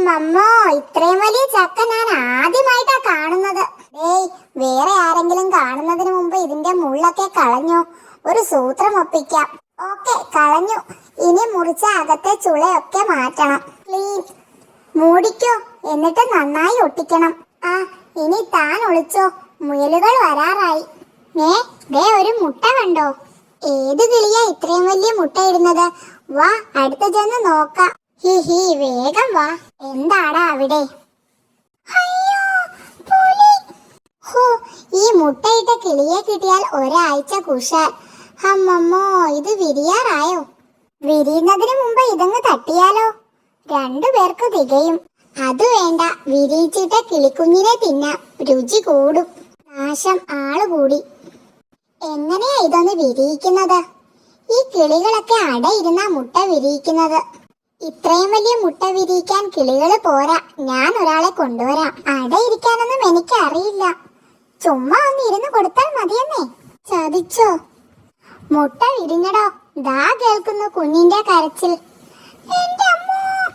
അമ്മമ്മോ, ഇത്രയും വലിയ ചക്ക ഞാൻ ആദ്യമായിട്ടാ കാണുന്നത്. ഏയ്, വേറെ ആരെങ്കിലും കാണുന്നതിന് മുമ്പ് ഇതിന്റെ മുള്ളൊക്കെ കളഞ്ഞോ? ഒരു സൂത്രം ഒപ്പിക്കാം. ഓക്കെ, കളഞ്ഞു. ഇനി മുറിച്ച അകത്തെ ചുളയൊക്കെ മാറ്റണം. ക്ലീൻ. മൂടിക്കോ, എന്നിട്ട് നന്നായി ഒട്ടിക്കണം. ആ, ഇനി താൻ ഒളിച്ചോ, മുയലുകൾ വരാറായി. ദേ ഒരു മുട്ട കണ്ടോ? ഏത് കിളിയാ ഇത്രയും വലിയ മുട്ട ഇടുന്നത്? വാ, അടുത്ത ചെന്ന് നോക്കാം. ഹി ഹി, വേഗം വാ. എന്താടാ അവിടെ? അയ്യോ, പുലി. ഹോ, ഈ മുട്ടയിട്ട കിളിയെ കിട്ടിയാൽ ഒരാഴ്ച കുശാൽ. അമ്മമ്മോ, ഇത് വിരിയാറായോ? വിരിയുന്നതിന് മുമ്പ് ഇതങ്ങ് തട്ടിയാലോ? രണ്ടുപേർക്ക് തികയും. അത് വേണ്ട, വിരിയിച്ചിട്ട കിളിക്കുഞ്ഞിനെ തിന്നാം, രുചി കൂടും. നാശം, ആള് കൂടി. എങ്ങനെയാ ഇതൊന്ന് വിരിയിക്കുന്നത്? ഈ കിളികളൊക്കെ അടയിരുന്ന മുട്ട വിരിയിക്കുന്നത്. ഇത്രയും വലിയ മുട്ട വിരിയിക്കാൻ കിളികള് പോരാ, ഞാൻ ഒരാളെ കൊണ്ടുവരാം. അടയിരിക്കാനൊന്നും എനിക്ക് അറിയില്ല. ചുമ്മാ ഒന്ന് ഇരുന്ന് കൊടുത്താൽ മതിയെന്നേ. ചതിച്ചോ? മുട്ട വിരിഞ്ഞടോ, ദാ കേൾക്കുന്നു കുഞ്ഞിന്റെ കരച്ചിൽ. എന്റെ അമ്മോ,